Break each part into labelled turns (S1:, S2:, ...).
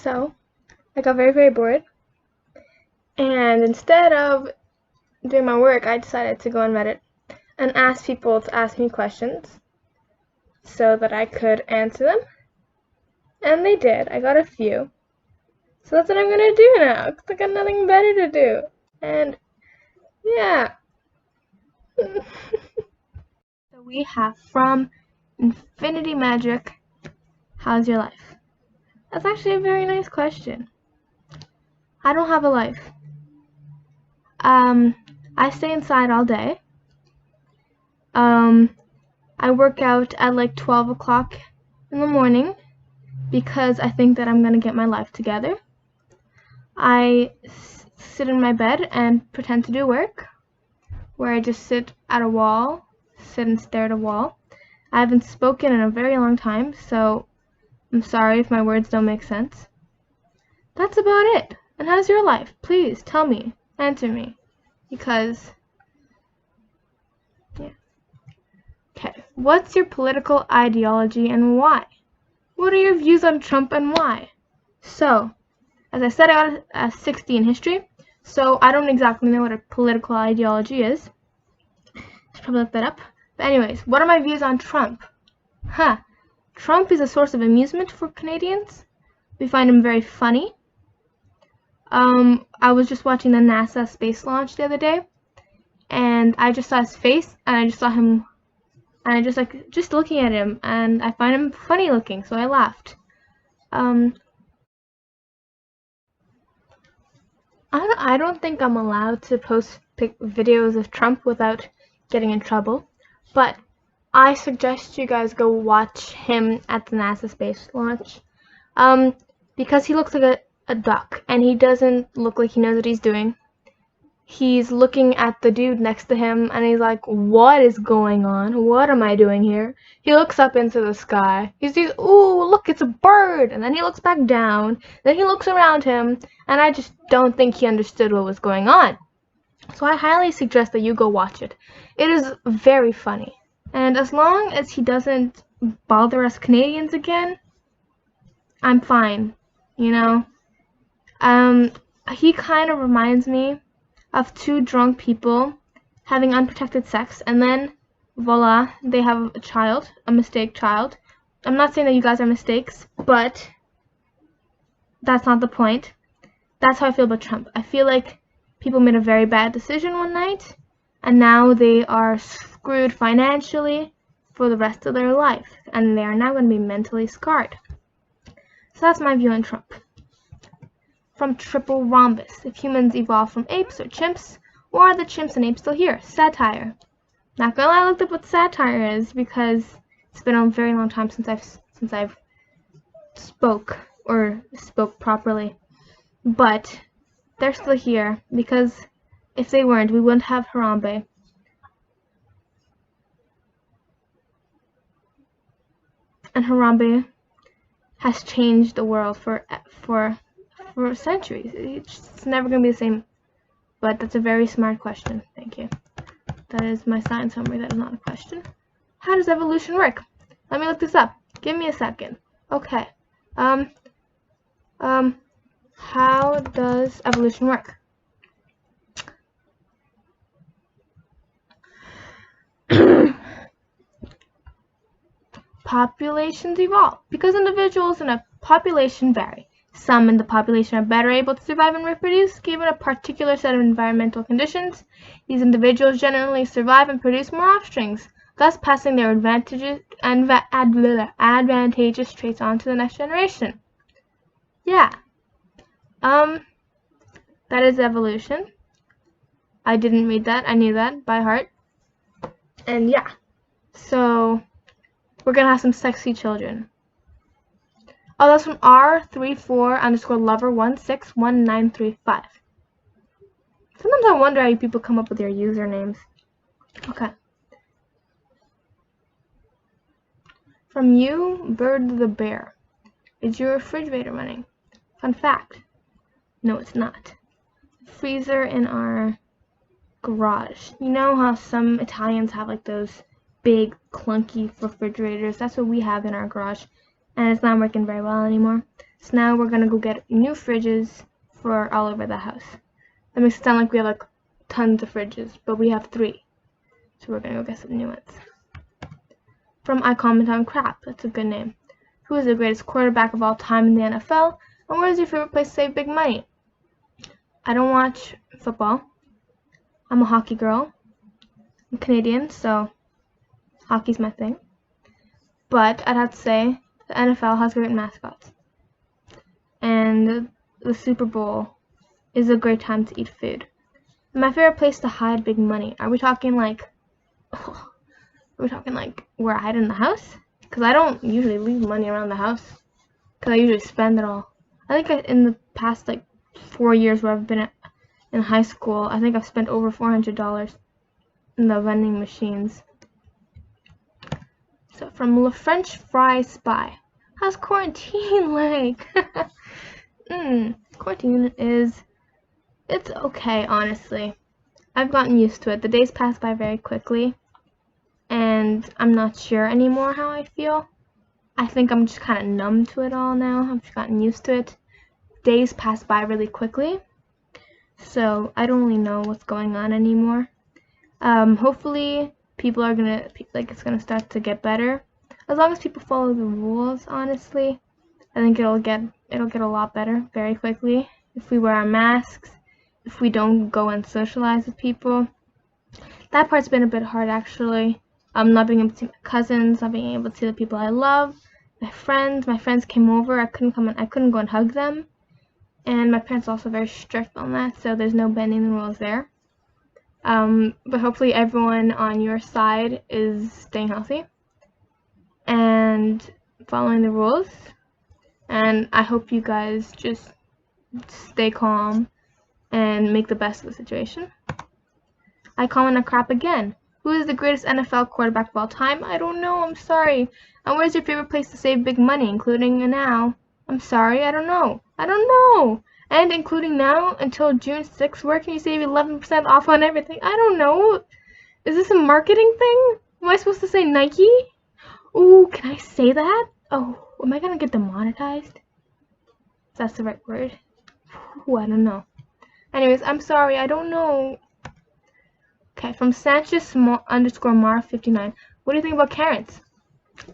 S1: So I got very, very bored, and instead of doing my work, I decided to go on Reddit and ask people to ask me questions so that I could answer them. And they did. I got a few. So that's what I'm gonna do now, because I got nothing better to do. And yeah. So we have from Infinity Magic, how's your life? That's actually a very nice question. I don't have a life. I stay inside all day. I work out at like 12 o'clock in the morning because I think that I'm gonna get my life together. I sit in my bed and pretend to do work, where I just sit at a wall, sit and stare at a wall. I haven't spoken in a very long time, so I'm sorry if my words don't make sense. That's about it. And how's your life? Please tell me, answer me, because yeah. Okay, what's your political ideology and why? What are your views on Trump and why? So, as I said, I got a 60 in history, so I don't exactly know what a political ideology is. I should probably look that up. But anyways, what are my views on Trump? Trump is a source of amusement for Canadians. We find him very funny. I was just watching the NASA space launch the other day, and I just saw his face, and I just saw him, and I just looking at him, and I find him funny looking, so I laughed. I don't think I'm allowed to post videos of Trump without getting in trouble, but I suggest you guys go watch him at the NASA space launch, because he looks like a duck, and he doesn't look like he knows what he's doing. He's looking at the dude next to him, and he's like, what is going on? What am I doing here? He looks up into the sky. He sees, ooh, look, it's a bird. And then he looks back down. Then he looks around him, and I just don't think he understood what was going on. So I highly suggest that you go watch it. It is very funny. And as long as he doesn't bother us Canadians again, I'm fine, you know? He kind of reminds me of two drunk people having unprotected sex, and then voila, they have a child, a mistake child. I'm not saying that you guys are mistakes, but that's not the point. That's how I feel about Trump. I feel like people made a very bad decision one night, and now they are screwed financially for the rest of their life, and they are now going to be mentally scarred. So that's my view on Trump. From Triple Rhombus, if humans evolved from apes or chimps, or are the chimps and apes still here? Satire. Not gonna lie, I looked up what satire is because it's been a very long time since I've spoke properly. But they're still here because if they weren't, we wouldn't have Harambe. And Harambe has changed the world for centuries. It's never going to be the same. But that's a very smart question. Thank you. That is my science summary. That is not a question. How does evolution work? Let me look this up. Give me a second. Okay. How does evolution work? Populations evolve because individuals in a population vary. Some in the population are better able to survive and reproduce given a particular set of environmental conditions. These individuals generally survive and produce more offspring, thus passing their advantageous traits on to the next generation. Yeah. That is evolution. I didn't read that. I knew that by heart. And yeah. So we're gonna have some sexy children. Oh, that's from R34_lover161935. Sometimes I wonder how you people come up with your usernames. Okay. From you, Bird the Bear. Is your refrigerator running? Fun fact. No, it's not. Freezer in our garage. You know how some Italians have like those big, clunky refrigerators? That's what we have in our garage. And it's not working very well anymore. So now we're gonna go get new fridges for all over the house. That makes it sound like we have like tons of fridges, but we have 3. So we're gonna go get some new ones. From I Comment on Crap, that's a good name. Who is the greatest quarterback of all time in the NFL? And where is your favorite place to save big money? I don't watch football. I'm a hockey girl. I'm Canadian, so hockey's my thing. But I'd have to say the NFL has great mascots. And the Super Bowl is a great time to eat food. My favorite place to hide big money. Are we talking like where I hide in the house? Because I don't usually leave money around the house. Because I usually spend it all. I think in the past like 4 years where I've been in high school, I think I've spent over $400 in the vending machines. So from French Fry Spy. How's quarantine like? Quarantine it's okay, honestly. I've gotten used to it. The days pass by very quickly, and I'm not sure anymore how I feel. I think I'm just kind of numb to it all now. I've just gotten used to it. Days pass by really quickly, so I don't really know what's going on anymore. Hopefully people are gonna, like, it's gonna start to get better. As long as people follow the rules, honestly, I think it'll get a lot better very quickly. If we wear our masks, if we don't go and socialize with people. That part's been a bit hard, actually. Not being able to see my cousins, not being able to see the people I love, my friends. My friends came over, I couldn't go and hug them. And my parents are also very strict on that, so there's no bending the rules there. But hopefully everyone on your side is staying healthy and following the rules. And I hope you guys just stay calm and make the best of the situation. I comment on Crap again. Who is the greatest NFL quarterback of all time? I don't know, I'm sorry. And where's your favorite place to save big money, including now? I'm sorry, I don't know. I don't know. And including now until June 6th, where can you save 11% off on everything? I don't know. Is this a marketing thing? Am I supposed to say Nike? Ooh, can I say that? Oh, am I gonna get demonetized? If that's the right word. Ooh, I don't know. Anyways, I'm sorry, I don't know. Okay, from Sanchez_Mar59. What do you think about Karens?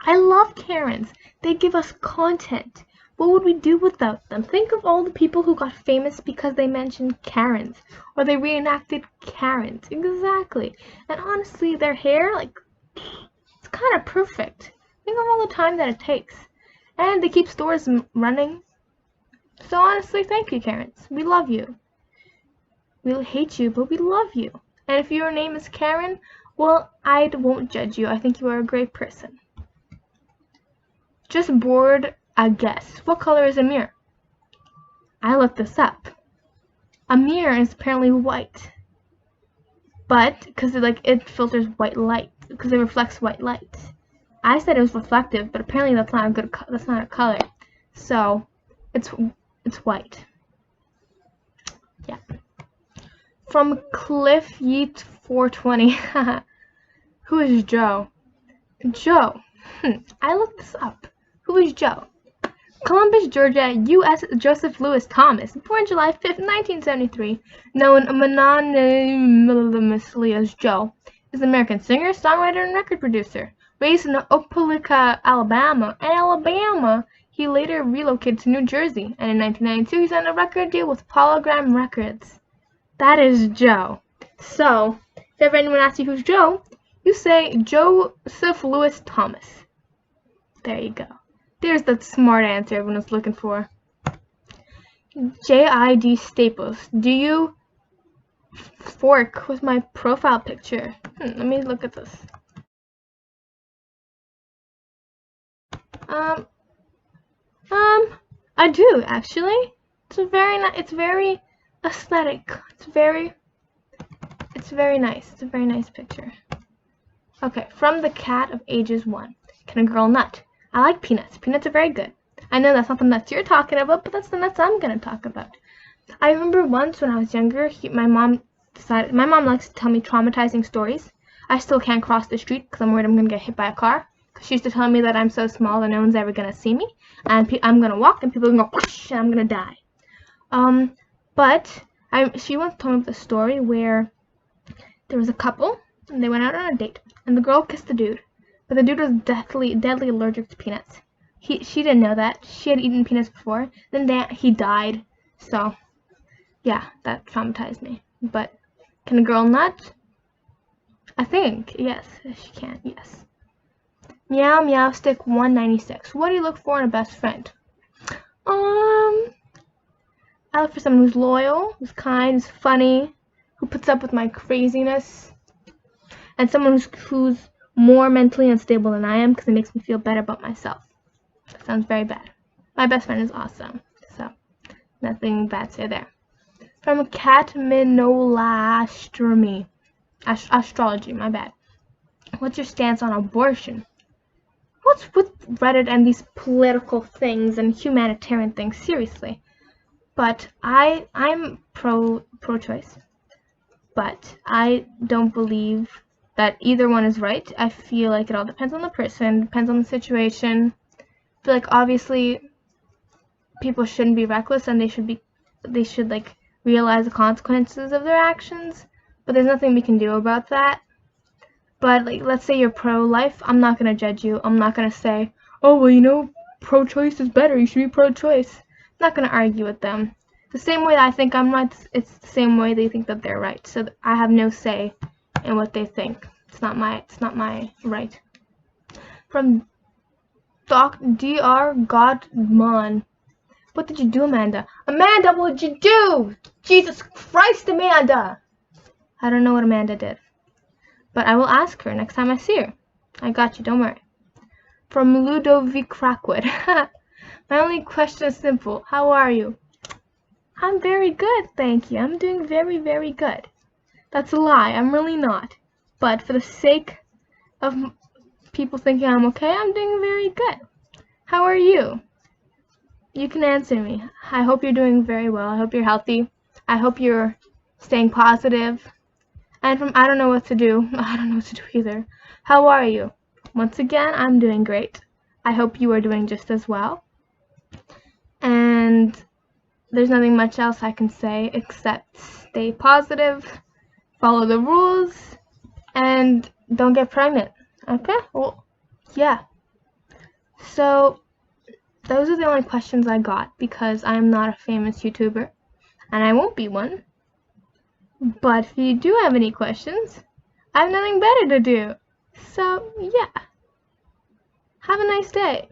S1: I love Karens. They give us content. What would we do without them? Think of all the people who got famous because they mentioned Karens. Or they reenacted Karens. Exactly. And honestly, their hair, like, it's kind of perfect. Think of all the time that it takes. And they keep stores running. So honestly, thank you, Karens. We love you. We hate you, but we love you. And if your name is Karen, well, I won't judge you. I think you are a great person. Just bored, I guess. What color is a mirror? I looked this up. A mirror is apparently white. But, because it filters white light. Because it reflects white light. I said it was reflective, but apparently that's not a color. So, it's white. Yeah. From Cliff Yeet 420. Who is Joe? Joe. I looked this up. Who is Joe? Columbus, Georgia, U.S. Joseph Louis Thomas, born July 5th, 1973, known anonymously as Joe, is an American singer, songwriter, and record producer. Raised in Opelika, Alabama, he later relocated to New Jersey, and in 1992 he signed a record deal with Polygram Records. That is Joe. So, if ever anyone asks you who's Joe, you say Joseph Louis Thomas. There you go. There's the smart answer everyone was looking for. J.I.D. Staples. Do you fork with my profile picture? Let me look at this. I do, actually. It's very aesthetic. It's very nice. It's a very nice picture. Okay, from the cat of ages 1. Can a girl nut? I like peanuts. Peanuts are very good. I know that's not the nuts you're talking about, but that's the nuts I'm going to talk about. I remember once when I was younger, my mom likes to tell me traumatizing stories. I still can't cross the street because I'm worried I'm going to get hit by a car. She used to tell me that I'm so small that no one's ever gonna see me, and I'm gonna walk and people are gonna go whoosh, and I'm gonna die. But she once told me the story where there was a couple and they went out on a date, and the girl kissed the dude, but the dude was deadly allergic to peanuts. She didn't know that. She had eaten peanuts before. Then he died. So yeah, that traumatized me. But can a girl nut? I think yes, she can. Yes. Meow Meow Stick 196. What do you look for in a best friend? I look for someone who's loyal, who's kind, who's funny, who puts up with my craziness, and someone who's more mentally unstable than I am, because it makes me feel better about myself. That sounds very bad. My best friend is awesome, so nothing bad to say there. From Catminolastropy. Astrology, my bad. What's your stance on abortion? What's with Reddit and these political things and humanitarian things? Seriously. But I'm pro-choice. But I don't believe that either one is right. I feel like it all depends on the person, depends on the situation. I feel like obviously people shouldn't be reckless, and they should like realize the consequences of their actions. But there's nothing we can do about that. But like, let's say you're pro-life, I'm not gonna judge you. I'm not gonna say, oh well, you know, pro-choice is better. You should be pro-choice. I'm not gonna argue with them. The same way that I think I'm right, it's the same way they think that they're right. So I have no say in what they think. It's not my right. From Dr. Godmon. What did you do, Amanda? Amanda, what did you do? Jesus Christ, Amanda! I don't know what Amanda did. But I will ask her next time I see her. I got you, don't worry. From Ludovic Crackwood. My only question is simple. How are you? I'm very good, thank you. I'm doing very, very good. That's a lie. I'm really not. But for the sake of people thinking I'm okay, I'm doing very good. How are you? You can answer me. I hope you're doing very well. I hope you're healthy. I hope you're staying positive. And from I don't know what to do. I don't know what to do either. How are you? Once again, I'm doing great. I hope you are doing just as well. And there's nothing much else I can say except stay positive, follow the rules, and don't get pregnant. Okay? Well, yeah. So, those are the only questions I got because I'm not a famous YouTuber, and I won't be one. But if you do have any questions, I have nothing better to do. So, yeah. Have a nice day.